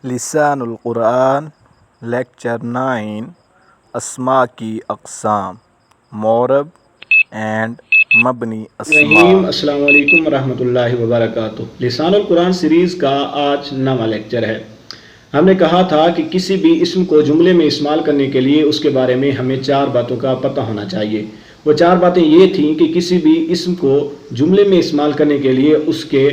لسان القرآن لیکچر 9 اسماء کی اقسام معرب اینڈ مبنی اسماء۔ السلام علیکم ورحمۃ اللہ وبرکاتہ۔ لسان القرآن سیریز کا آج 9واں لیکچر ہے۔ ہم نے کہا تھا کہ کسی بھی اسم کو جملے میں استعمال کرنے کے لیے اس کے بارے میں ہمیں 4 باتوں کا پتہ ہونا چاہیے۔ وہ 4 باتیں یہ تھیں کہ کسی بھی اسم کو جملے میں استعمال کرنے کے لیے اس کے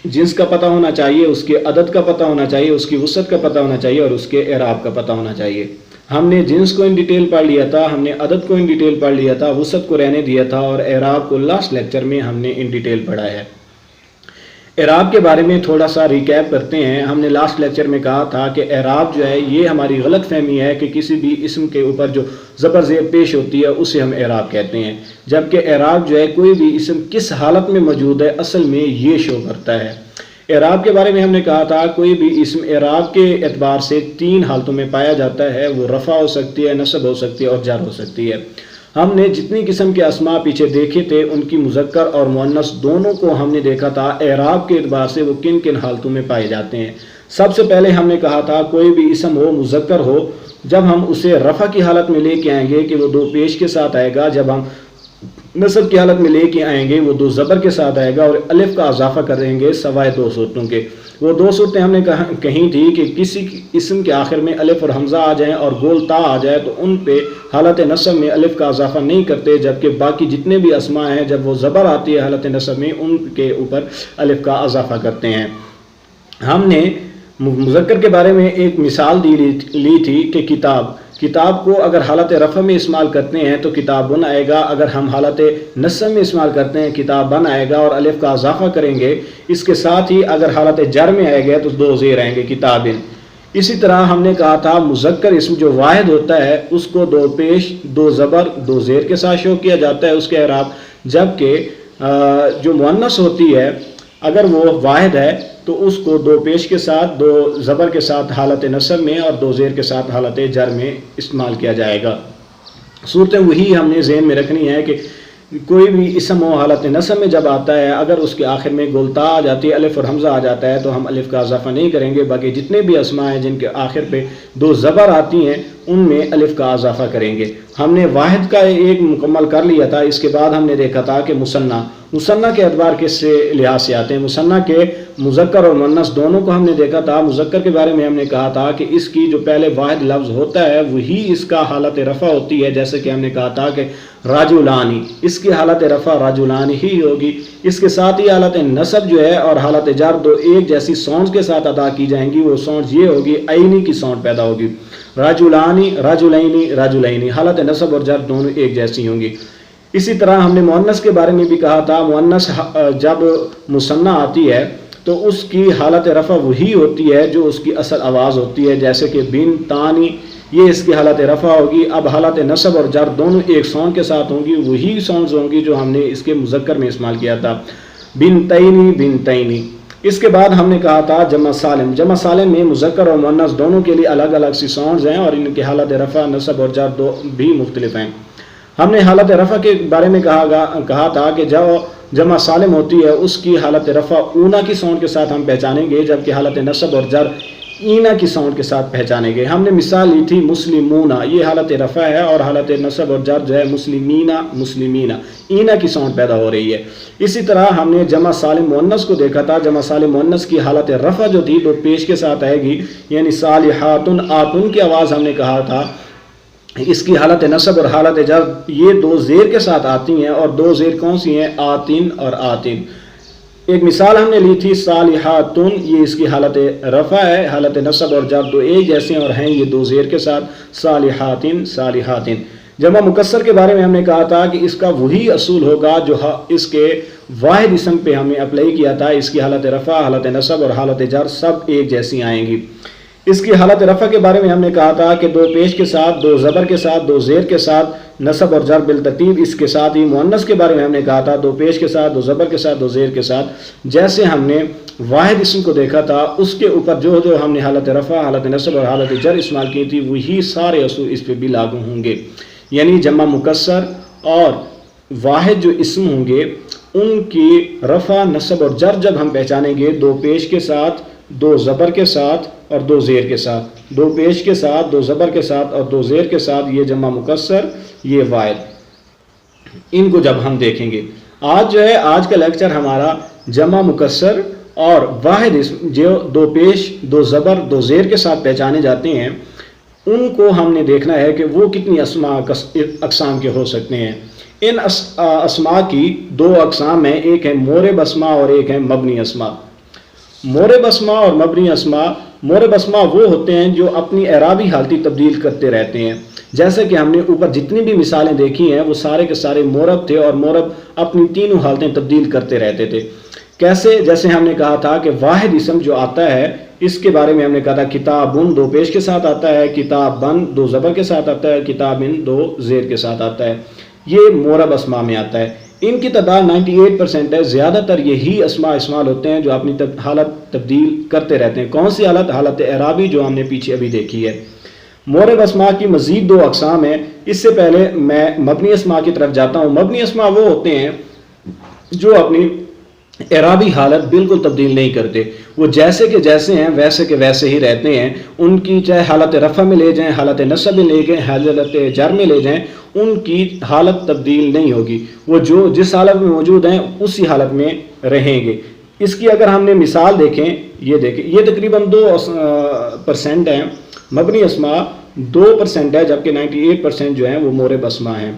جنس کا پتہ ہونا چاہیے، اس کے عدد کا پتہ ہونا چاہیے، اس کی وسعت کا پتہ ہونا چاہیے اور اس کے اعراب کا پتہ ہونا چاہیے۔ ہم نے جنس کو ان ڈیٹیل پڑھ لیا تھا، ہم نے عدد کو ان ڈیٹیل پڑھ لیا تھا، وسعت کو رہنے دیا تھا اور اعراب کو لاسٹ لیکچر میں ہم نے ان ڈیٹیل پڑھا ہے۔ اعراب کے بارے میں تھوڑا سا ریکیپ کرتے ہیں۔ ہم نے لاسٹ لیکچر میں کہا تھا کہ اعراب جو ہے یہ ہماری غلط فہمی ہے کہ کسی بھی اسم کے اوپر جو زبر زیر پیش ہوتی ہے اسے ہم اعراب کہتے ہیں، جبکہ اعراب جو ہے کوئی بھی اسم کس حالت میں موجود ہے اصل میں یہ شو کرتا ہے۔ اعراب کے بارے میں ہم نے کہا تھا کوئی بھی اسم اعراب کے اعتبار سے 3 حالتوں میں پایا جاتا ہے، وہ رفع ہو سکتی ہے، نصب ہو سکتی ہے اور جر ہو سکتی ہے۔ ہم نے جتنی قسم کے اسماء پیچھے دیکھے تھے ان کی مذکر اور مؤنث دونوں کو ہم نے دیکھا تھا اعراب کے اعتبار سے وہ کن کن حالتوں میں پائے جاتے ہیں۔ سب سے پہلے ہم نے کہا تھا کوئی بھی اسم ہو مذکر ہو، جب ہم اسے رفع کی حالت میں لے کے آئیں گے کہ وہ 2 پیش کے ساتھ آئے گا، جب ہم نصب کی حالت میں لے کے آئیں گے وہ 2 زبر کے ساتھ آئے گا اور الف کا اضافہ کریں گے سوائے 2 صورتوں کے۔ وہ 2 صورتیں ہم نے کہیں تھی کہ کسی اسم کے آخر میں الف اور حمزہ آ جائیں اور گول تا آ جائے تو ان پہ حالت نصب میں الف کا اضافہ نہیں کرتے، جبکہ باقی جتنے بھی اسماء ہیں جب وہ زبر آتی ہے حالت نصب میں ان کے اوپر الف کا اضافہ کرتے ہیں۔ ہم نے مذکر کے بارے میں ایک مثال لی تھی کہ کتاب کو اگر حالت رفع میں استعمال کرتے ہیں تو کتاب بن آئے گا، اگر ہم حالت نصب میں استعمال کرتے ہیں کتاب بن آئے گا اور الف کا اضافہ کریں گے۔ اس کے ساتھ ہی اگر حالت جر میں آئے گا تو 2 زیر آئیں گے کتابن۔ اسی طرح ہم نے کہا تھا مذکر اسم جو واحد ہوتا ہے اس کو 2 پیش 2 زبر 2 زیر کے ساتھ شو کیا جاتا ہے اس کے اعراب، جبکہ جو مؤنث ہوتی ہے اگر وہ واحد ہے تو اس کو 2 پیش کے ساتھ 2 زبر کے ساتھ حالت نصب میں اور 2 زیر کے ساتھ حالت جر میں استعمال کیا جائے گا۔ صورتیں وہی ہم نے ذہن میں رکھنی ہے کہ کوئی بھی اسم و حالت نصب میں جب آتا ہے اگر اس کے آخر میں گولتا آ جاتی ہے، الف اور حمزہ آ جاتا ہے تو ہم الف کا اضافہ نہیں کریں گے، باقی جتنے بھی اسماء ہیں جن کے آخر پہ 2 زبر آتی ہیں ان میں الف کا اضافہ کریں گے۔ ہم نے واحد کا ایک مکمل کر لیا تھا۔ اس کے بعد ہم نے دیکھا تھا کہ مثنیٰ کے اعتبار کس سے لحاظ سے آتے ہیں۔ مثنیٰ کے مذکر اور مؤنث دونوں کو ہم نے دیکھا تھا۔ مذکر کے بارے میں ہم نے کہا تھا کہ اس کی جو پہلے واحد لفظ ہوتا ہے وہی اس کا حالت رفع ہوتی ہے، جیسے کہ ہم نے کہا تھا کہ راجلانی، اس کی حالت رفع راجلانی ہی ہوگی۔ اس کے ساتھ ہی حالت نصب جو ہے اور حالت جر 2 ایک جیسی ساؤنڈ کے ساتھ ادا کی جائیں گی، وہ ساؤنڈ یہ ہوگی عینی کی ساؤنڈ پیدا ہوگی، راجلانی راجلینی راجلینی، حالت نصب اور جر دونوں ایک جیسی ہوں گی۔ اسی طرح ہم نے مؤنث کے بارے میں بھی کہا تھا مؤنث جب مثنیٰ آتی ہے تو اس کی حالت رفع وہی ہوتی ہے جو اس کی اصل آواز ہوتی ہے، جیسے کہ بن تانی، یہ اس کی حالت رفع ہوگی۔ اب حالت نصب اور جر دونوں ایک ساؤنڈ کے ساتھ ہوں گی، وہی ساؤنڈز ہوں گی جو ہم نے اس کے مذکر میں استعمال کیا تھا، بن تینی بن تینی۔ اس کے بعد ہم نے کہا تھا جمع سالم میں مذکر اور مؤنث دونوں کے لیے الگ الگ سی ساؤنڈز ہیں اور ان کی حالت رفع نصب اور جر بھی مختلف ہیں۔ ہم نے حالت رفع کے بارے میں کہا تھا کہ جب جمع سالم ہوتی ہے اس کی حالت رفع اونا کی ساؤنڈ کے ساتھ ہم پہچانیں گے، جبکہ حالت نصب اور جر اینا کی ساؤنڈ کے ساتھ پہچانیں گے۔ ہم نے مثال لی تھی مسلمون، یہ حالت رفع ہے اور حالت نصب اور جر جو ہے مسلمینہ مسلمینہ، اینا کی ساؤنڈ پیدا ہو رہی ہے۔ اسی طرح ہم نے جمع سالم مؤنث کو دیکھا تھا۔ جمع سالم مؤنث کی حالت رفع جو تھی 2 پیش کے ساتھ آئے گی، یعنی صالحاتن، آتن کی آواز ہم نے کہا تھا اس کی حالت نصب اور حالت جر یہ 2 زیر کے ساتھ آتی ہیں، اور 2 زیر کون سی ہیں؟ آتن اور آتن۔ ایک مثال ہم نے لی تھی صالحاتن، یہ اس کی حالت رفع ہے، حالت نصب اور جر 2 ایک جیسے اور ہیں یہ 2 زیر کے ساتھ، صالحاتن صالحاتن۔ جمع مکسر کے بارے میں ہم نے کہا تھا کہ اس کا وہی اصول ہوگا جو اس کے واحد اسم پہ ہمیں اپلائی کیا تھا، اس کی حالت رفع حالت نصب اور حالت جر سب ایک جیسی آئیں گی۔ اس کی حالت رفع کے بارے میں ہم نے کہا تھا کہ 2 پیش کے ساتھ 2 زبر کے ساتھ 2 زیر کے ساتھ نصب اور جر بالترتیب۔ اس کے ساتھ ہی مؤنث کے بارے میں ہم نے کہا تھا 2 پیش کے ساتھ 2 زبر کے ساتھ 2 زیر کے ساتھ، جیسے ہم نے واحد اسم کو دیکھا تھا اس کے اوپر جو ہم نے حالت رفع حالت نصب اور حالت جر استعمال کی تھی وہی سارے اصول اس پہ بھی لاگو ہوں گے۔ یعنی جمع مکسر اور واحد جو اسم ہوں گے ان کی رفع نصب اور جر جب ہم پہچانیں گے 2 پیش کے ساتھ دو زبر کے ساتھ اور دو زیر کے ساتھ، دو پیش کے ساتھ، دو زبر کے ساتھ اور دو زیر کے ساتھ، یہ جمع مکسر، یہ واحد، ان کو جب ہم دیکھیں گے، آج جو ہے آج کا لیکچر ہمارا جمع مکسر اور واحد اسم جو دو پیش، دو زبر، دو زیر کے ساتھ پہچانے جاتے ہیں، ان کو ہم نے دیکھنا ہے کہ وہ کتنی اقسام کے ہو سکتے ہیں۔ ان اسماء کی دو اقسام ہیں، ایک ہے مورب اسماء اور ایک ہے مبنی اسماء۔ مورب اسماء اور مبنی اسماء، مورب اسماء وہ ہوتے ہیں جو اپنی اعرابی حالتی تبدیل کرتے رہتے ہیں، جیسے کہ ہم نے اوپر جتنی بھی مثالیں دیکھی ہیں وہ سارے کے سارے مورب تھے، اور مورب اپنی تینوں حالتیں تبدیل کرتے رہتے تھے۔ کیسے؟ جیسے ہم نے کہا تھا کہ واحد اسم جو آتا ہے اس کے بارے میں ہم نے کہا تھا کتابن دو پیش کے ساتھ آتا ہے، کتابن دو زبر کے ساتھ آتا ہے، کتابن دو زیر کے ساتھ آتا ہے، یہ مورب اسماء میں آتا ہے۔ ان کی تعداد 98% ہے، زیادہ تر یہی اسماء استعمال ہوتے ہیں جو اپنی حالت تبدیل کرتے رہتے ہیں۔ کون سی حالت؟ حالت اعرابی، جو ہم نے پیچھے ابھی دیکھی ہے۔ مورب اسماء کی مزید دو اقسام ہیں، اس سے پہلے میں مبنی اسماء کی طرف جاتا ہوں۔ مبنی اسماء وہ ہوتے ہیں جو اپنی اعرابی حالت بالکل تبدیل نہیں کرتے، وہ جیسے کہ جیسے ہیں ویسے کے ویسے ہی رہتے ہیں، ان کی چاہے حالت رفع میں لے جائیں، حالت نصب میں لے جائیں، حالت جر میں لے جائیں، ان کی حالت تبدیل نہیں ہوگی، وہ جو جس حالت میں موجود ہیں اسی حالت میں رہیں گے۔ اس کی اگر ہم نے مثال دیکھیں، یہ تقریباً 2% ہیں مبنی اسماء، 2% ہے، جبکہ 98% جو ہیں وہ مورب اسماء ہیں۔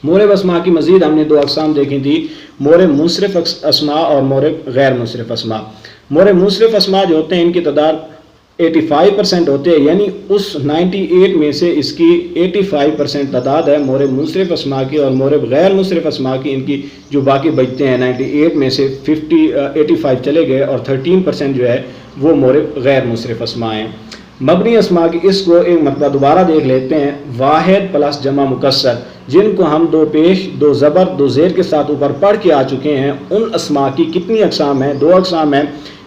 مورب اسماء کی مزید ہم نے دو اقسام دیکھی تھی، مورب منصرف اسماء اور مورب غیر منصرف اسماء۔ مورب منصرف اسماء جو ہوتے ہیں ان کی تعداد 85% ہوتے ہیں، یعنی اس 98 میں سے اس کی 85% تعداد ہے مورب منصرف اسماء کی، اور مورب غیر منصرف اسماء کی ان کی جو باقی بچتے ہیں 98 میں سے 85 چلے گئے، اور 13% جو ہے وہ مورب غیر منصرف اسماء ہیں۔ مبنی اسماء کی اس کو ایک مرتبہ دوبارہ دیکھ لیتے ہیں، واحد پلس جمع مکسر، جن کو ہم دو پیش، دو زبر، دو زیر کے ساتھ اوپر پڑھ کے آ چکے ہیں۔ ان اسماء کی کتنی اقسام ہیں؟ دو اقسام ہیں،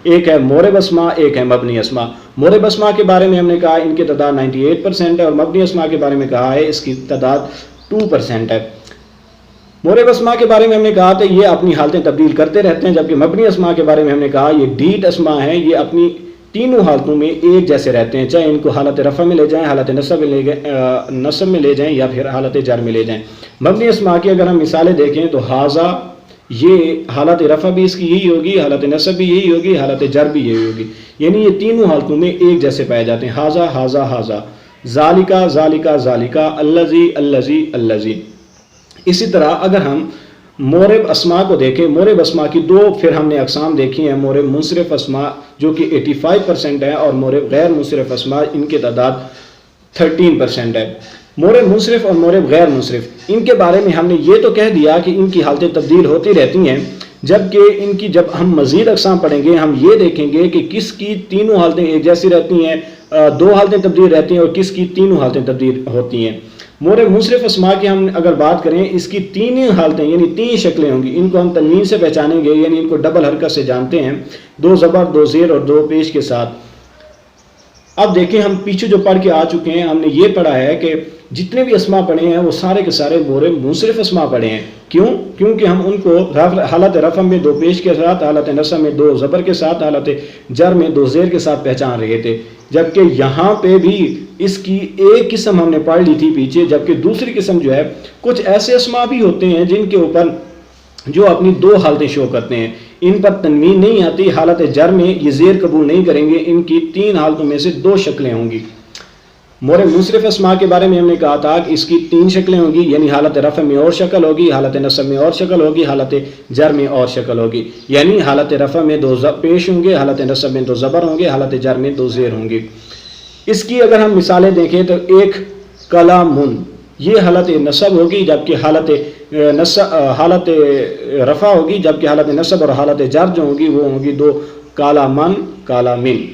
ایک ہے مورب اسماء، ایک ہے مبنی اسماء۔ مورب اسماء کے بارے میں ہم نے کہا ان کی تعداد 98% ہے، اور مبنی اسماء کے بارے میں کہا ہے اس کی تعداد 2% ہے۔ مورب اسماء کے بارے میں ہم نے کہا تھا یہ اپنی حالتیں تبدیل کرتے رہتے ہیں، جبکہ مبنی اسماء کے بارے میں ہم نے کہا یہ ڈیٹ اسماء ہیں، یہ اپنی تینوں حالتوں میں ایک جیسے رہتے ہیں، چاہے ان کو حالت رفع میں لے جائیں، حالت نصب میں لے جائیں، یا پھر حالت جر میں لے جائیں۔ مبنی اسماء کی اگر ہم مثالیں دیکھیں تو حاذا، یہ حالت رفع بھی اس کی یہی ہوگی، حالت نصب بھی یہی ہوگی، حالت جر بھی یہی ہوگی، یعنی یہ تینوں حالتوں میں ایک جیسے پائے جاتے ہیں، حاذا حاذا حاذا، ذالکا ذالکا ذالکا، الذی الذی الذی۔ اسی طرح اگر ہم مورب اسماء کو دیکھیں، مورب اسماء کی دو پھر ہم نے اقسام دیکھی ہیں، مورب منصرف اسماء جو کہ 85% ہے، اور مورب غیر منصرف اسماء ان کی تعداد 13% ہے۔ مورب منصرف اور مورب غیر منصرف، ان کے بارے میں ہم نے یہ تو کہہ دیا کہ ان کی حالتیں تبدیل ہوتی رہتی ہیں، جبکہ ان کی جب ہم مزید اقسام پڑھیں گے ہم یہ دیکھیں گے کہ کس کی تینوں حالتیں ایک جیسی رہتی ہیں، دو حالتیں تبدیل رہتی ہیں، اور کس کی تینوں حالتیں تبدیل ہوتی ہیں۔ مورب منصرف اسماء کی ہم اگر بات کریں، اس کی تین حالتیں یعنی تین شکلیں ہوں گی، ان کو ہم تنوین سے پہچانیں گے، یعنی ان کو ڈبل حرکت سے جانتے ہیں، دو زبر، دو زیر اور دو پیش کے ساتھ۔ اب دیکھیں ہم پیچھے جو پڑھ کے آ چکے ہیں، ہم نے یہ پڑھا ہے کہ جتنے بھی اسماء پڑھے ہیں وہ سارے کے سارے مورب منصرف اسماء پڑھے ہیں۔ کیوں؟ کیونکہ ہم ان کو حالت رفع میں دو پیش کے ساتھ، حالت نصب میں دو زبر کے ساتھ، حالت جر میں دو زیر کے ساتھ پہچان رہے تھے، جبکہ یہاں پہ بھی اس کی ایک قسم ہم نے پڑھ لی تھی پیچھے، جبکہ دوسری قسم جو ہے کچھ ایسے اسماء بھی ہوتے ہیں جن کے اوپر جو اپنی دو حالتیں شو کرتے ہیں، ان پر تنوین نہیں آتی، حالت جر میں یہ زیر قبول نہیں کریں گے، ان کی تین حالتوں میں سے دو شکلیں ہوں گی۔ مورب منصرف اسماء کے بارے میں ہم نے کہا تھا کہ اس کی تین شکلیں ہوں گی، یعنی حالت رفع میں اور شکل ہوگی، حالت نصب میں اور شکل ہوگی، حالت جر میں اور شکل ہوگی، یعنی حالت رفع میں دو پیش ہوں گے، حالت نصب میں دو زبر ہوں گے، حالت جر میں دو زیر ہوں گی۔ اس کی اگر ہم مثالیں دیکھیں تو ایک کلامن، یہ حالت نصب ہوگی، جبکہ حالت رفع ہوگی، جبکہ حالت نصب اور حالت جر جو ہوگی وہ ہوگی دو، کالامن کالامن۔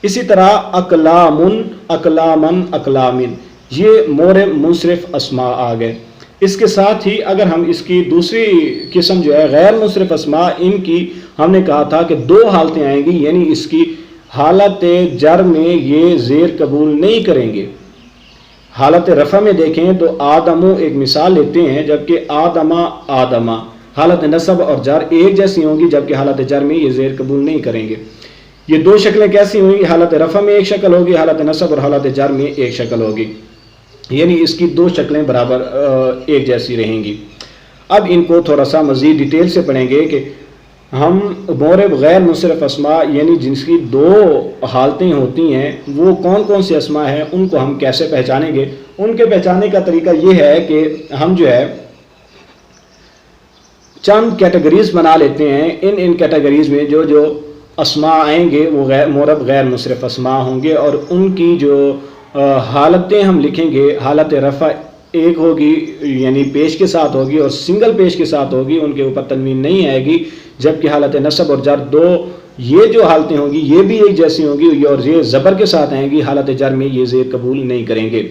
اسی طرح اقلامن اقلامن اقلامن، یہ مورب منصرف اسماء آ گئے۔ اس کے ساتھ ہی اگر ہم اس کی دوسری قسم جو ہے غیر منصرف اسماء، ان کی ہم نے کہا تھا کہ دو حالتیں آئیں گی، یعنی اس کی حالت جر میں یہ زیر قبول نہیں کریں گے۔ حالت رفع میں دیکھیں تو آدمو ایک مثال لیتے ہیں، جبکہ آدمہ آدمہ، حالت نصب اور جر ایک جیسی ہوں گی، جبکہ حالت جر میں یہ زیر قبول نہیں کریں گے۔ یہ دو شکلیں کیسی ہوئی؟ حالت رفع میں ایک شکل ہوگی، حالت نصب اور حالت جر میں ایک شکل ہوگی، یعنی اس کی دو شکلیں برابر ایک جیسی رہیں گی۔ اب ان کو تھوڑا سا مزید ڈیٹیل سے پڑھیں گے کہ ہم مورب غیر منصرف اسماء یعنی جن کی دو حالتیں ہوتی ہیں وہ کون کون سے اسماء ہیں، ان کو ہم کیسے پہچانیں گے۔ ان کے پہچاننے کا طریقہ یہ ہے کہ ہم جو ہے چند کیٹیگریز بنا لیتے ہیں، ان کیٹیگریز میں جو اسماء آئیں گے وہ مورب غیر منصرف اسماء ہوں گے، اور ان کی جو حالتیں ہم لکھیں گے، حالت رفع ایک ہوگی یعنی پیش کے ساتھ ہوگی اور سنگل پیش کے ساتھ ہوگی، ان کے اوپر تنوین نہیں آئے گی، جبکہ حالت نصب اور جر دو یہ جو حالتیں ہوں گی یہ بھی ایک جیسی ہوں گی اور یہ زبر کے ساتھ آئیں گی، حالت جر میں یہ زیر قبول نہیں کریں گے۔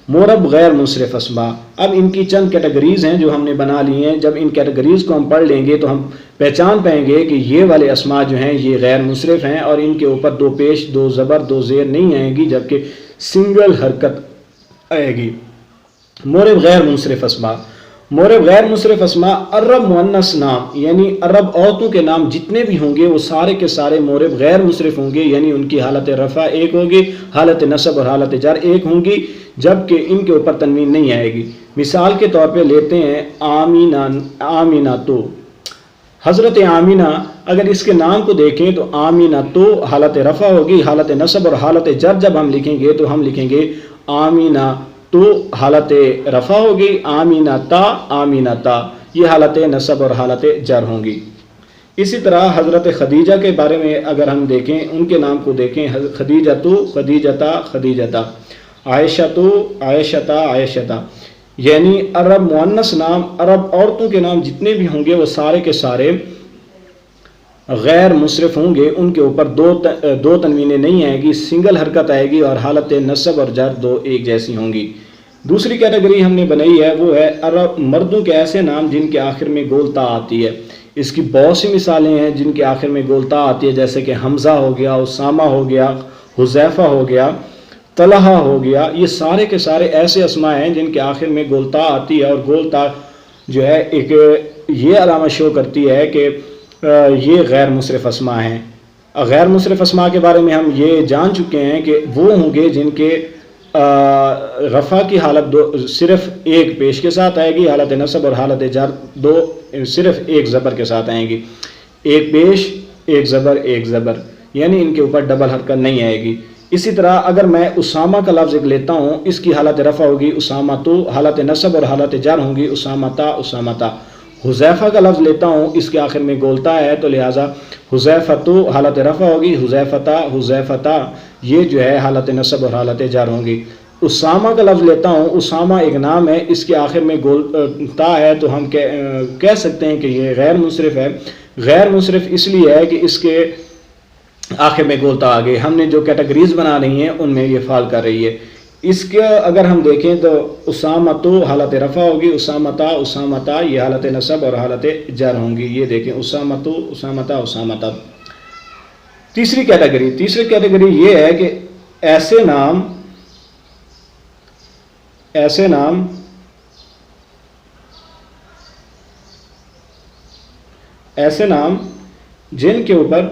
مورب غیر منصرف اسماء، اب ان کی چند کیٹیگریز ہیں جو ہم نے بنا لی ہیں، جب ان کیٹیگریز کو ہم پڑھ لیں گے تو ہم پہچان پائیں گے کہ یہ والے اسماء جو ہیں یہ غیر منصرف ہیں اور ان کے اوپر دو پیش، دو زبر، دو زیر نہیں آئیں گی، جبکہ سنگل حرکت آئے گی۔ مورب غیر منصرف اسماء، مورب غیر منصرف اسماء عرب مؤنث نام یعنی عرب عورتوں کے نام جتنے بھی ہوں گے وہ سارے کے سارے مورب غیر منصرف ہوں گے، یعنی ان کی حالت رفع ایک ہوگی، حالت نصب اور حالت جر ایک ہوں گی، جبکہ ان کے اوپر تنوین نہیں آئے گی۔ مثال کے طور پہ لیتے ہیں آمینہ تو، حضرت آمینہ، اگر اس کے نام کو دیکھیں تو آمینہ تو حالت رفع ہوگی، حالت نصب اور حالت جر جب ہم لکھیں گے تو ہم لکھیں گے آمینہ تو حالت رفع ہوگی، آمینہ تا یہ حالت نصب اور حالت جر ہوں گی۔ اسی طرح حضرت خدیجہ کے بارے میں اگر ہم دیکھیں، ان کے نام کو دیکھیں، خدیجہ تو، خدیجتا، عائشہ تو، عائشتا، یعنی عرب مؤنث نام، عرب عورتوں کے نام جتنے بھی ہوں گے وہ سارے کے سارے غیر منصرف ہوں گے، ان کے اوپر دو تنوینیں نہیں آئے گی، سنگل حرکت آئے گی اور حالت نصب اور جر دو ایک جیسی ہوں گی۔ دوسری کیٹیگری ہم نے بنائی ہے وہ ہے عرب مردوں کے ایسے نام جن کے آخر میں گول تا آتی ہے۔ اس کی بہت سی مثالیں ہیں جن کے آخر میں گول تا آتی ہے، جیسے کہ حمزہ ہو گیا، اسامہ ہو گیا، حذیفہ ہو گیا، طلحہ ہو گیا، یہ سارے کے سارے ایسے اسماء ہیں جن کے آخر میں گول تا آتی ہے، اور گول تا جو ہے ایک یہ علامت شو کرتی ہے کہ یہ غیر منصرف اسماء ہیں۔ غیر منصرف اسماء کے بارے میں ہم یہ جان چکے ہیں کہ وہ ہوں گے جن کے رفع کی حالت صرف ایک پیش کے ساتھ آئے گی، حالت نصب اور حالت جر دو صرف ایک زبر کے ساتھ آئیں گی، ایک پیش ایک زبر، یعنی ان کے اوپر ڈبل حرکت نہیں آئے گی۔ اسی طرح اگر میں اسامہ کا لفظ لیتا ہوں، اس کی حالت رفع ہوگی اسامہ تو، حالت نصب اور حالت جر ہوں گی اسامتا۔ حذیفہ کا لفظ لیتا ہوں، اس کے آخر میں گولتا ہے تو لہٰذا حذیفۃ حالت رفع ہوگی، حذیفتا یہ جو ہے حالت نصب اور حالت جر ہوں گی۔ اسامہ کا لفظ لیتا ہوں، اسامہ ایک نام ہے، اس کے آخر میں گولتا ہے تو ہم کہہ سکتے ہیں کہ یہ غیر منصرف ہے۔ غیر منصرف اس لیے ہے کہ اس کے آخر میں گولتا آ گئی، ہم نے جو کیٹیگریز بنا رہی ہیں ان میں یہ فال کر رہی ہے۔ اس کے اگر ہم دیکھیں تو اسامہ تو حالت رفع ہوگی، اسامتا یہ حالت نصب اور حالت جر ہوں گی، یہ دیکھیں اسامہ تو، اسامتا۔ تیسری کیٹیگری یہ ہے کہ ایسے نام جن کے اوپر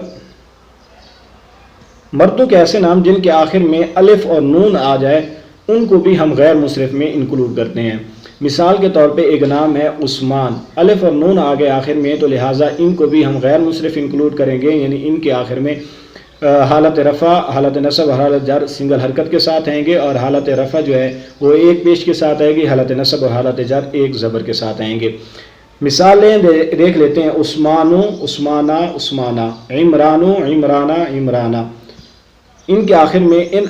مردوں کے ایسے نام جن کے آخر میں الف اور نون آ جائے ان کو بھی ہم غیر منصرف میں انکلوڈ کرتے ہیں۔ مثال کے طور پہ ایک نام ہے عثمان، الف اور نون آ گئے آخر میں تو لہٰذا ان کو بھی ہم غیر منصرف انکلوڈ کریں گے، یعنی ان کے آخر میں حالت رفع، حالت نصب اور حالت جر سنگل حرکت کے ساتھ آئیں گے، اور حالت رفع جو ہے وہ ایک پیش کے ساتھ آئے گی، حالت نصب اور حالت جر ایک زبر کے ساتھ آئیں گے۔ مثالیں دیکھ لیتے ہیں، عثمانو، عثمانہ، عمرانہ، ان کے آخر میں، ان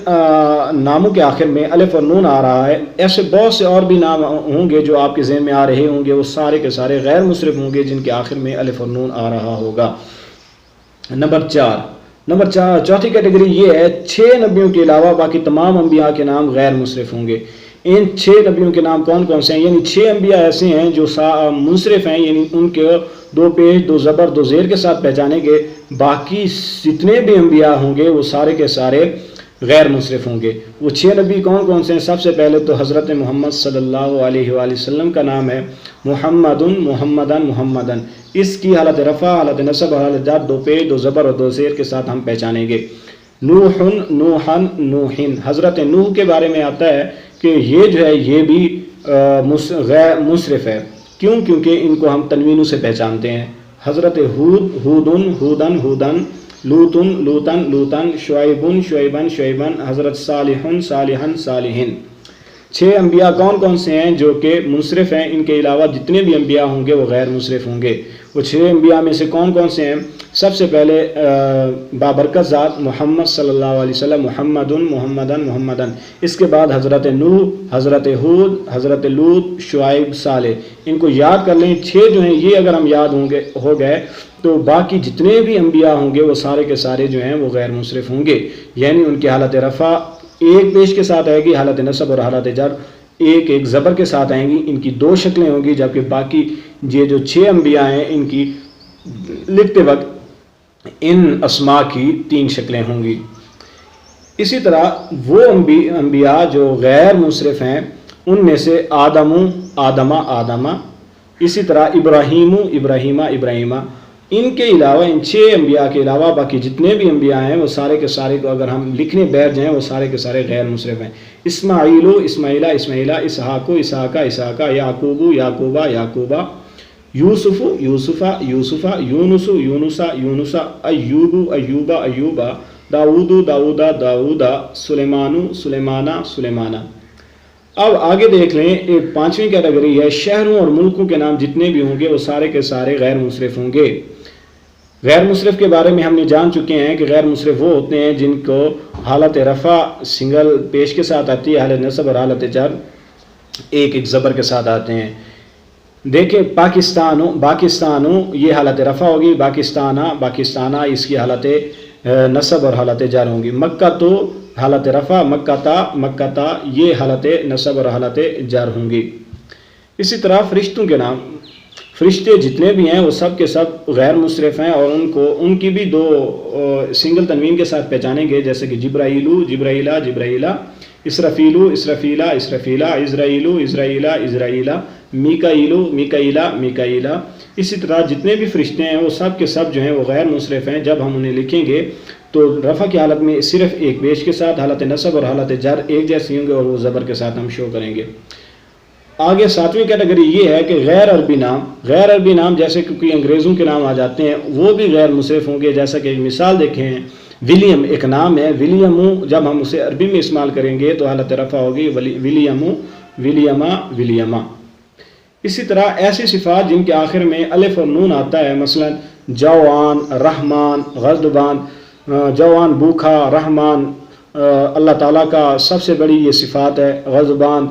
ناموں کے آخر میں الف اور نون آ رہا ہے۔ ایسے بہت سے اور بھی نام ہوں گے جو آپ کے ذہن میں آ رہے ہوں گے، وہ سارے کے سارے غیر منصرف ہوں گے جن کے آخر میں الف اور نون آ رہا ہوگا۔ نمبر 4 چوتھی کیٹیگری یہ ہے 6 نبیوں کے علاوہ باقی تمام انبیاء کے نام غیر منصرف ہوں گے۔ ان 6 نبیوں کے نام کون کون سے ہیں؟ یعنی 6 انبیاء ایسے ہیں جو منصرف ہیں، یعنی ان کے 2 پیش 2 زبر 2 زیر کے ساتھ پہچانیں گے۔ باقی جتنے بھی انبیاء ہوں گے وہ سارے کے سارے غیر منصرف ہوں گے۔ وہ 6 نبی کون کون سے ہیں؟ سب سے پہلے تو حضرت محمد صلی اللہ علیہ وآلہ وسلم کا نام ہے محمد، محمدن، محمدن، اس کی حالت رفع، حالت نصب اور حالت جر 2 پیش 2 زبر اور 2 زیر کے ساتھ ہم پہچانیں گے۔ نوحن، نوحن، نوحن، حضرت نوح کے بارے میں آتا ہے کہ یہ جو ہے یہ بھی غیر منصرف ہے، کیوں؟ کیونکہ ان کو ہم تنوینوں سے پہچانتے ہیں۔ حضرت ہود، ہودن، ہودن، ہودن، لوتن، لوتن، لوتن، شعیبن، شعیبن، شعیبن، حضرت صالحن، صالحن، صالحن۔ 6 انبیاء کون کون سے ہیں جو کہ منصرف ہیں؟ ان کے علاوہ جتنے بھی انبیاء ہوں گے وہ غیر منصرف ہوں گے۔ وہ 6 انبیاء میں سے کون کون سے ہیں؟ سب سے پہلے بابرکت ذات محمد صلی اللہ علیہ وسلم، محمدن، محمدن، محمدن، اس کے بعد حضرت نوح، حضرت ہود، حضرت لوط، شعیب، صالح۔ ان کو یاد کر لیں، 6 جو ہیں یہ اگر ہم یاد ہو گئے تو باقی جتنے بھی انبیاء ہوں گے وہ سارے کے سارے جو ہیں وہ غیر منصرف ہوں گے، یعنی ان کی حالت رفع ایک پیش کے ساتھ آئے گی، حالت نصب اور حالت جر ایک ایک زبر کے ساتھ آئیں گی، ان کی 2 شکلیں ہوں گی، جبکہ باقی یہ جو 6 انبیاء ہیں ان کی لکھتے وقت ان اسماء کی 3 شکلیں ہوں گی۔ اسی طرح وہ انبیاء جو غیر منصرف ہیں ان میں سے آدم، آدمہ، آدمہ، اسی طرح ابراہیم، ابراہیمہ، ابراہیمہ، ان کے علاوہ ان 6 انبیاء کے علاوہ باقی جتنے بھی انبیاء ہیں وہ سارے کے سارے کو اگر ہم لکھنے بیٹھ جائیں وہ سارے کے سارے غیر منصرف ہیں۔ اسماعیل، اسماعیلہ، اسماعیلہ، اسحاق، اسحاقہ، اسحاقہ، یعقوب، یعقوبہ، یعقوبہ، یوسف، یوسفہ، یوسفہ، یونس، یونسہ، یونسہ، ایوب، ایوبہ، ایوبہ، داؤد، داؤدہ، داؤدہ، سلیمان، سلیمانہ، سلیمانہ۔ اب آگے دیکھ لیں، ایک 5ویں کیٹیگری ہے، شہروں اور ملکوں کے نام جتنے بھی ہوں گے وہ سارے کے سارے غیر منصرف ہوں گے۔ غیر منصرف کے بارے میں ہم نے جان چکے ہیں کہ غیر منصرف وہ ہوتے ہیں جن کو حالت رفع سنگل پیش کے ساتھ آتی ہے، حالت نصب اور حالت جر ایک ایک زبر کے ساتھ آتے ہیں۔ دیکھیں باکستانوں یہ حالت رفع ہوگی، باکستانہ، باکستانہ اس کی حالت نصب اور حالت جر ہوں گی۔ مکہ تو حالت رفع، مکہ تا یہ حالت نصب اور حالت جر ہوں گی۔ اسی طرح فرشتوں کے نام، فرشتے جتنے بھی ہیں وہ سب کے سب غیر منصرف ہیں اور ان کی بھی 2 سنگل تنوین کے ساتھ پہچانیں گے، جیسے کہ جبرائیلو، جبرائیلہ، جبرائیلہ، اسرافیلو، اسرافیلہ، اسرافیلہ، عزرائیلو، اسرائیلہ، اسرائیلہ، میکائیلو، میکائیلہ، میکائیلہ۔ اسی طرح جتنے بھی فرشتے ہیں وہ سب کے سب جو ہیں وہ غیر منصرف ہیں۔ جب ہم انہیں لکھیں گے تو رفع کی حالت میں صرف ایک پیش کے ساتھ، حالت نصب اور حالت جر ایک جیسی ہوں گے اور وہ زبر کے ساتھ ہم شو کریں گے۔ آگے 7ویں کیٹیگری یہ ہے کہ غیر عربی نام، غیر عربی نام جیسے کیونکہ انگریزوں کے نام آ جاتے ہیں وہ بھی غیر منصرف ہوں گے، جیسا کہ ایک مثال دیکھیں، ولیم ایک نام ہے، ولیم، جب ہم اسے عربی میں استعمال کریں گے تو حالت رفع ہوگی ولیم، ولیما، ولیما۔ اسی طرح ایسی صفات جن کے آخر میں الف اور نون آتا ہے، مثلا جوان، رحمان، غضبان، جوان بھوکھا، رحمان اللہ تعالیٰ کا سب سے بڑی یہ صفات ہے، غضبان،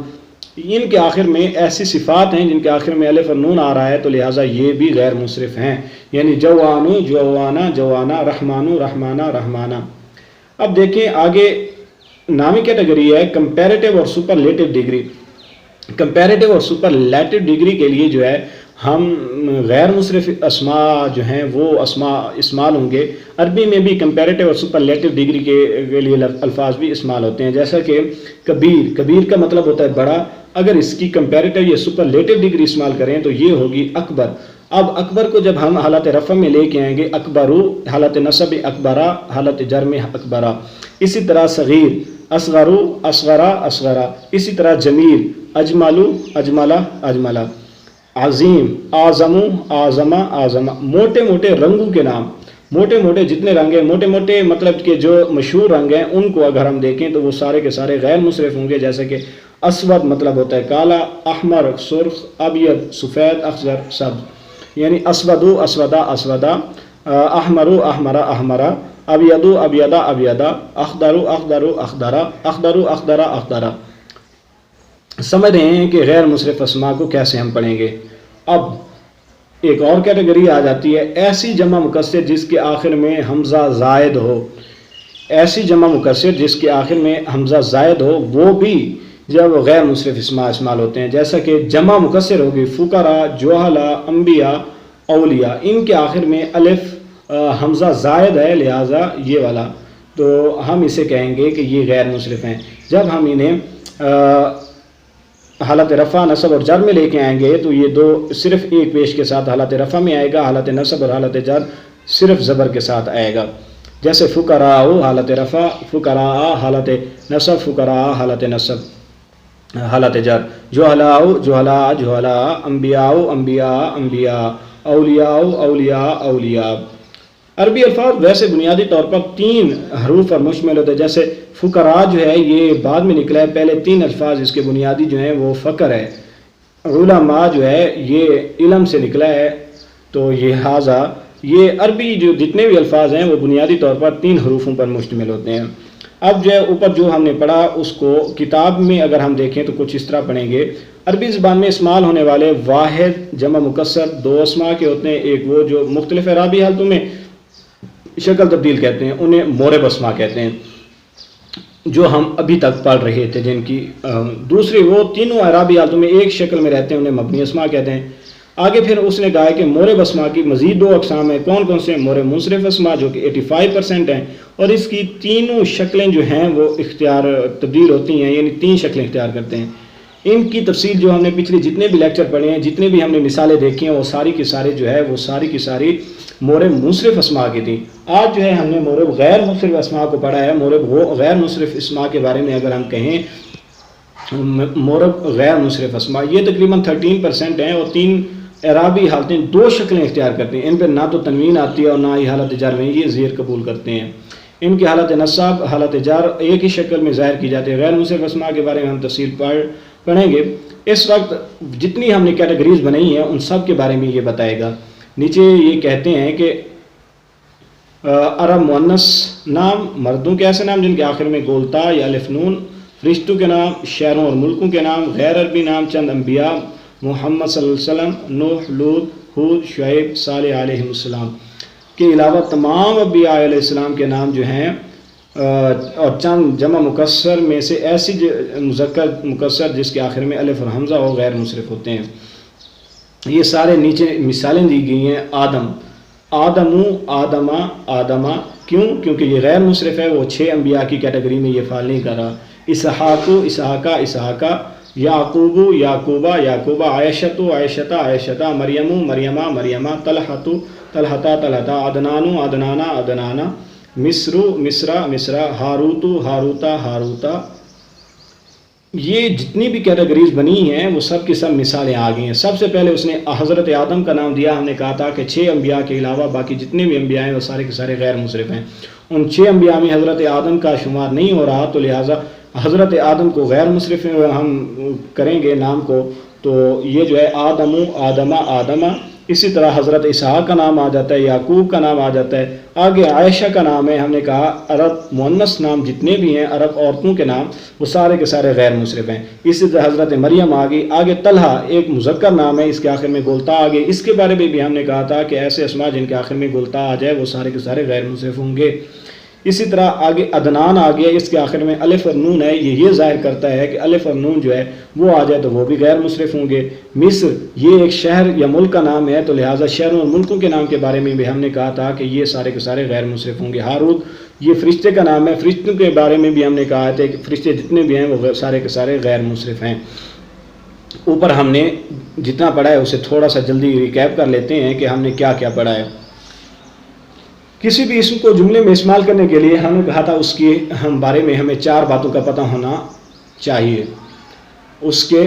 ان کے آخر میں ایسی صفات ہیں جن کے آخر میں الف اور نون آ رہا ہے تو لہٰذا یہ بھی غیر منصرف ہیں، یعنی جوانو، جوانا، جوانا، رحمانو، رحمانہ، رحمانہ۔ اب دیکھیں آگے نامی کیٹیگری ہے کمپیریٹیو اور سپرلیٹو ڈگری۔ کمپیریٹیو اور سپرلیٹو ڈگری کے لیے جو ہے ہم غیر منصرف اسماء جو ہیں وہ اسماء استعمال ہوں گے۔ عربی میں بھی کمپیریٹیو اور سپرلیٹو ڈگری کے لیے الفاظ بھی استعمال ہوتے ہیں، جیسا کہ کبیر، کبیر کا مطلب ہوتا ہے بڑا، اگر اس کی کمپیریٹیو یا سپرلیٹو ڈگری استعمال کریں تو یہ ہوگی اکبر۔ اب اکبر کو جب ہم حالت رفع میں لے کے آئیں گے، اکبرو حالت نصب اکبرا، حالت جر میں اکبرا۔ اسی طرح صغیر، اصغرو، اصغرا، اصغرا۔ اسی طرح جمیل، اجملو، اجملا، اجملا۔ عظیم، اعظم، اعظم، اعظم۔ موٹے موٹے رنگوں کے نام، موٹے موٹے جتنے رنگ ہیں، موٹے موٹے مطلب کہ جو مشہور رنگ ہیں ان کو اگر ہم دیکھیں تو وہ سارے کے سارے غیر منصرف ہوں گے، جیسے کہ اسود مطلب ہوتا ہے کالا، احمر سرخ، ابیض سفید، اخضر سبز، یعنی اسودو، اسودا، اسودا، احمرو، احمرا، احمرا، ابیضو، ابیضا، ابیضا، اخضرو، اخضرو، اخضرا، اخضرو، اخضرا، اخضرا۔ سمجھ رہے ہیں کہ غیر منصرف اسماء کو کیسے ہم پڑھیں گے۔ اب ایک اور کیٹیگری آ جاتی ہے ایسی جمع مکسر جس کے آخر میں حمزہ زائد ہو، ایسی جمع مکسر جس کے آخر میں حمزہ زائد ہو وہ بھی جب غیر منصرف اسماء استعمال ہوتے ہیں، جیسا کہ جمع مکسر ہوگی فقراء، جوہلاء، انبیاء، اولیاء، ان کے آخر میں الف حمزہ زائد ہے لہٰذا یہ والا تو ہم اسے کہیں گے کہ یہ غیر منصرف ہیں۔ جب ہم انہیں حالت رفع، نصب اور جر میں لے کے آئیں گے تو یہ دو صرف ایک پیش کے ساتھ حالت رفع میں آئے گا، حالت نصب اور حالت جر صرف زبر کے ساتھ آئے گا۔ جیسے فقراء حالت رفع، فقراء حالت نصب، فقراء حالت نصب حالت جر، جہلاء جہلاء جہلاء، انبیاء انبیاء انبیاء، اولیاء اولیاء اولیاء۔ عربی الفاظ ویسے بنیادی طور پر 3 حروف پر مشتمل ہوتے ہیں۔ جیسے فقراء جو ہے یہ بعد میں نکلا ہے، پہلے 3 الفاظ اس کے بنیادی جو ہیں وہ فقر ہے۔ علماء جو ہے یہ علم سے نکلا ہے، تو یہ لہٰذا یہ عربی جو جتنے بھی الفاظ ہیں وہ بنیادی طور پر 3 حروفوں پر مشتمل ہوتے ہیں۔ اب جو ہے اوپر جو ہم نے پڑھا اس کو کتاب میں اگر ہم دیکھیں تو کچھ اس طرح پڑھیں گے۔ عربی زبان میں استعمال ہونے والے واحد جمع مکسر 2 اسماء کے ہوتے ہیں، ایک وہ جو مختلف اعرابی حالتوں میں شکل تبدیل کہتے ہیں، انہیں مورب اسماء کہتے ہیں، جو ہم ابھی تک پڑھ رہے تھے، جن کی دوسری وہ تینوں اعرابی حالتوں میں ایک شکل میں رہتے ہیں، انہیں مبنی اسماء کہتے ہیں۔ آگے پھر اس نے کہا کہ مورب اسماء کی مزید 2 اقسام ہیں، کون کون سے؟ مورب منصرف اسماء جو کہ 85% ہیں، اور اس کی تینوں شکلیں جو ہیں وہ اختیار تبدیل ہوتی ہیں، یعنی 3 شکلیں اختیار کرتے ہیں۔ ان کی تفصیل جو ہم نے پچھلے جتنے بھی لیکچر پڑھے ہیں، جتنے بھی ہم نے مثالیں دیکھی ہیں، وہ ساری کی ساری جو ہے وہ ساری کی ساری مورب منصرف اسماء کی تھی۔ آج جو ہے ہم نے مورب غیر منصرف اسماء کو پڑھا ہے۔ مورب غیر منصرف اسماء کے بارے میں اگر ہم کہیں، مورب غیر منصرف اسماء یہ تقریباً 13% ہیں، اور 3 اعرابی حالتیں 2 شکلیں اختیار کرتے ہیں۔ ان پہ نہ تو تنوین آتی ہے اور نہ ہی حالت جر میں یہ زیر قبول کرتے ہیں۔ ان کی حالت نصب، حالت جر ایک ہی شکل میں ظاہر کی جاتی ہے۔ غیر منصرف اسماء کے بارے میں ہم تفصیل پڑھیں گے۔ اس وقت جتنی ہم نے کیٹیگریز بنائی ہیں ان سب کے بارے میں یہ بتائے گا۔ نیچے یہ کہتے ہیں کہ عرب مؤنث نام، مردوں کے ایسے نام جن کے آخر میں گولتا یا الف نون، فرشتوں کے نام، شہروں اور ملکوں کے نام، غیر عربی نام، چند انبیاء محمد صلی اللہ علیہ وسلم، نوح، لوط، ہود، شعیب، صالح علیہ السلام کے علاوہ تمام انبیاء علیہ السلام کے نام جو ہیں، اور چند جمع مکسر میں سے ایسی مذکر مکسر جس کے آخر میں الف اور حمزہ ہو غیر منصرف ہوتے ہیں۔ یہ سارے نیچے مثالیں دی گئی ہیں۔ آدم، آدمو، آدمہ، آدمہ، کیوں؟ کیونکہ یہ غیر منصرف ہے، وہ 6 انبیاء کی کیٹیگری میں یہ فعال نہیں کر رہا۔ اسحاق، اسحاقہ، اسحاقہ، یعقوب، یعقوبہ، یعقوبہ، عائشۃ، عائشۃ، عائشۃ، مریم، مریمہ، مریمہ، طلحۃ، طلحۃ، طلحۃ، عدنان، عدنانہ، عدنانہ، مصر، مصرہ، مصرہ، ہاروت، ہاروتا، ہاروتا۔ یہ جتنی بھی کیٹیگریز بنی ہیں وہ سب کی سب مثالیں آ گئی ہیں۔ سب سے پہلے اس نے حضرت آدم کا نام دیا۔ ہم نے کہا تھا کہ 6 انبیاء کے علاوہ باقی جتنے بھی انبیاء ہیں وہ سارے کے سارے غیر منصرف ہیں۔ ان 6 انبیاء میں حضرت آدم کا شمار نہیں ہو رہا، تو لہٰذا حضرت آدم کو غیر منصرف ہم کریں گے نام کو، تو یہ جو ہے آدمو، آدمہ، آدمہ۔ اسی طرح حضرت اسحاق کا نام آ جاتا ہے، یعقوب کا نام آ جاتا ہے، آگے عائشہ کا نام ہے۔ ہم نے کہا عرب مؤنث نام جتنے بھی ہیں، عرب عورتوں کے نام، وہ سارے کے سارے غیر منصرف ہیں۔ اسی طرح حضرت مریم آ گئی، آگے طلحہ ایک مذکر نام ہے، اس کے آخر میں گولتا آ گئی۔ اس کے بارے میں بھی ہم نے کہا تھا کہ ایسے اسماء جن کے آخر میں گولتا آ جائے وہ سارے کے سارے غیر منصرف ہوں گے۔ اسی طرح آگے عدنان آ گیا، اس کے آخر میں الف اور نون ہے، یہ ظاہر کرتا ہے کہ الف اور نون جو ہے وہ آ جائے تو وہ بھی غیر منصرف ہوں گے۔ مصر یہ ایک شہر یا ملک کا نام ہے، تو لہٰذا شہروں اور ملکوں کے نام کے بارے میں بھی ہم نے کہا تھا کہ یہ سارے کے سارے غیر منصرف ہوں گے۔ ہاروت یہ فرشتے کا نام ہے، فرشتوں کے بارے میں بھی ہم نے کہا تھا کہ فرشتے جتنے بھی ہیں وہ سارے کے سارے غیر منصرف ہیں۔ اوپر ہم نے جتنا پڑھا ہے اسے تھوڑا سا جلدی ریکیپ کر لیتے ہیں کہ ہم نے کیا کیا پڑھا ہے۔ کسی بھی اسم کو جملے میں استعمال کرنے کے لیے ہم نے کہا تھا اس کے بارے میں ہمیں 4 باتوں کا پتہ ہونا چاہیے۔ اس کے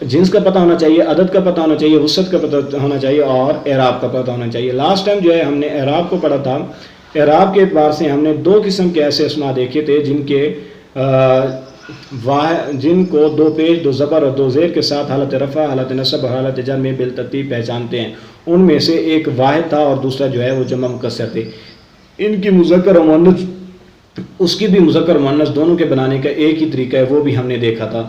جنس کا پتہ ہونا چاہیے، عدد کا پتہ ہونا چاہیے، وسعت کا پتہ ہونا چاہیے، اور اعراب کا پتہ ہونا چاہیے۔ لاسٹ ٹائم جو ہے ہم نے اعراب کو پڑھا تھا۔ اعراب کے اعتبار سے ہم نے 2 قسم کے ایسے اسماء دیکھے تھے جن کو 2 پیش، 2 زبر اور 2 زیر کے ساتھ حالت رفع، حالت نصب اور حالت جر میں بالترتیب پہچانتے ہیں۔ ان میں سے ایک واحد تھا اور دوسرا جو ہے وہ جمع مکسر تھے۔ ان کی مذکر اور مؤنث، اس کی بھی مذکر اور مؤنث دونوں کے بنانے کا ایک ہی طریقہ ہے، وہ بھی ہم نے دیکھا تھا۔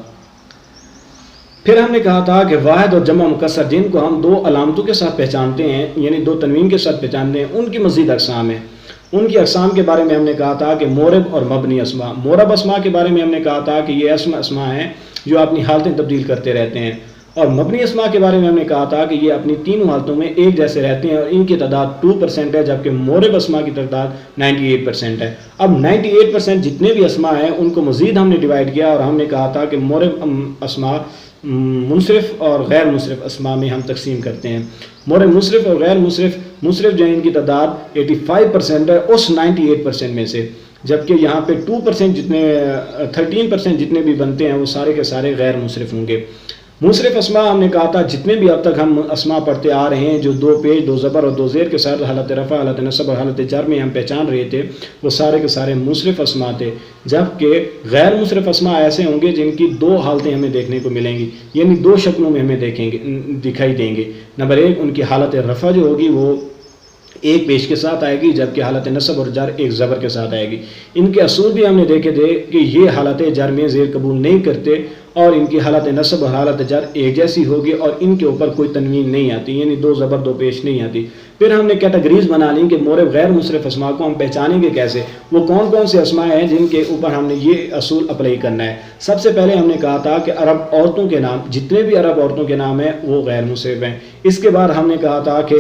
پھر ہم نے کہا تھا کہ واحد اور جمع مکسر جن کو ہم 2 علامتوں کے ساتھ پہچانتے ہیں، یعنی 2 تنوین کے ساتھ پہچانتے ہیں، ان کی مزید اقسام ہیں۔ ان کی اقسام کے بارے میں ہم نے کہا تھا کہ مورب اور مبنی اسماء۔ مورب اسماء کے بارے میں ہم نے کہا تھا کہ یہ اسماء ہیں جو اپنی حالتیں تبدیل کرتے رہتے ہیں۔ اور مبنی اسما کے بارے میں ہم نے کہا تھا کہ یہ اپنی تینوں حالتوں میں ایک جیسے رہتے ہیں اور ان کی تعداد 2% ہے، جبکہ مورب اسما کی تعداد 98% ہے۔ اب 98% جتنے بھی اسما ہیں ان کو مزید ہم نے ڈیوائڈ کیا اور ہم نے کہا تھا کہ مورب اسما منصرف اور غیر منصرف اسما میں ہم تقسیم کرتے ہیں۔ مورب منصرف اور غیر منصرف جو ہے ان کی تعداد 85% ہے اس 98% میں سے، جبکہ یہاں پہ 13% جتنے بھی بنتے ہیں وہ سارے کے سارے غیر منصرف ہوں گے۔ منصرف اسما ہم نے کہا تھا جتنے بھی اب تک ہم اسما پڑھتے آ رہے ہیں جو 2 پیش 2 زبر اور 2 زیر کے ساتھ حالت رفع، حالت نصب اور حالت جر میں ہم پہچان رہے تھے، وہ سارے کے سارے منصرف اسما تھے، جبکہ غیر منصرف اسما ایسے ہوں گے جن کی 2 حالتیں ہمیں دیکھنے کو ملیں گی، یعنی 2 شکلوں میں ہمیں دکھائی دیں گے۔ نمبر 1 ان کی حالت رفع جو ہوگی وہ 1 پیش کے ساتھ آئے گی، جبکہ حالت نصب اور جر 1 زبر کے ساتھ آئے گی۔ ان کے اصول بھی ہم نے دیکھے تھے کہ یہ حالت جر میں زیر قبول نہیں کرتے اور ان کی حالت نصب اور حالت جر ایک جیسی ہوگی اور ان کے اوپر کوئی تنوین نہیں آتی، یعنی 2 زبر 2 پیش نہیں آتی۔ پھر ہم نے کیٹیگریز بنا لی کہ مورب غیر منصرف اسما کو ہم پہچانیں گے کیسے، وہ کون کون سے اسما ہیں جن کے اوپر ہم نے یہ اصول اپلائی کرنا ہے۔ سب سے پہلے ہم نے کہا تھا کہ عرب عورتوں کے نام، جتنے بھی عرب عورتوں کے نام ہیں وہ غیر منصرف ہیں۔ اس کے بعد ہم نے کہا تھا کہ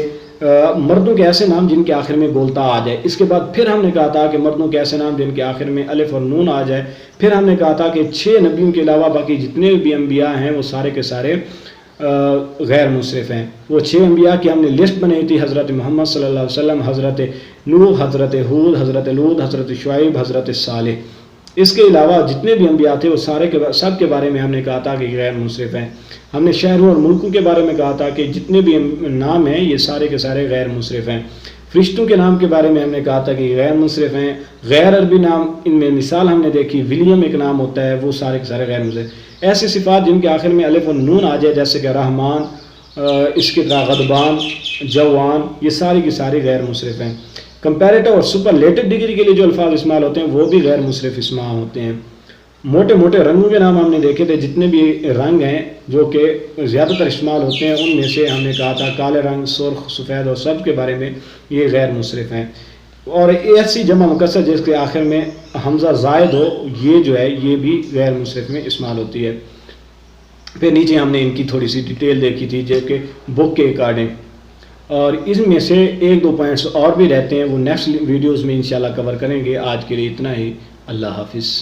مردوں کے ایسے نام جن کے آخر میں گولتا آ جائے۔ اس کے بعد پھر ہم نے کہا تھا کہ مردوں کے ایسے نام جن کے آخر میں الف اور نون آ جائے۔ پھر ہم نے کہا تھا کہ 6 نبیوں کے علاوہ باقی جتنے بھی انبیاء ہیں وہ سارے کے سارے غیر منصرف ہیں۔ وہ 6 انبیاء کی ہم نے لسٹ بنائی تھی، حضرت محمد صلی اللہ علیہ وسلم، حضرت نوح، حضرت ہود، حضرت لوط، حضرت شعیب، حضرت صالح۔ اس کے علاوہ جتنے بھی انبیاء تھے وہ سب کے بارے میں ہم نے کہا تھا کہ غیر منصرف ہیں۔ ہم نے شہروں اور ملکوں کے بارے میں کہا تھا کہ جتنے بھی نام ہیں یہ سارے کے سارے غیر منصرف ہیں۔ فرشتوں کے نام کے بارے میں ہم نے کہا تھا کہ غیر منصرف ہیں۔ غیر عربی نام، ان میں مثال ہم نے دیکھی، ولیم ایک نام ہوتا ہے، وہ سارے کے سارے غیر منصرف۔ ایسی صفات جن کے آخر میں الف اور نون آ جائے جیسے کہ رحمان، اس کی طرح غضبان، جوان، یہ ساری کی ساری غیر منصرف ہیں۔ کمپیریٹو اور سپرلیٹو ڈگری کے لیے جو الفاظ استعمال ہوتے ہیں وہ بھی غیر منصرف اسما ہوتے ہیں۔ موٹے موٹے رنگوں کے نام ہم نے دیکھے تھے، جتنے بھی رنگ ہیں جو کہ زیادہ تر استعمال ہوتے ہیں ان میں سے ہم نے کہا تھا کالے رنگ، سرخ، سفید اور سب کے بارے میں یہ غیر منصرف ہیں۔ اور ایسی جمع مکسر جس کے آخر میں حمزہ زائد ہو، یہ جو ہے یہ بھی غیر منصرف میں استعمال ہوتی ہے۔ پھر نیچے ہم نے ان کی تھوڑی سی ڈیٹیل دیکھی تھی جو کہ بک کے اکارڈنگ، اور اس میں سے 1-2 پوائنٹس اور بھی رہتے ہیں، وہ نیکسٹ ویڈیوز میں انشاءاللہ کور کریں گے۔ آج کے لیے اتنا ہی، اللہ حافظ۔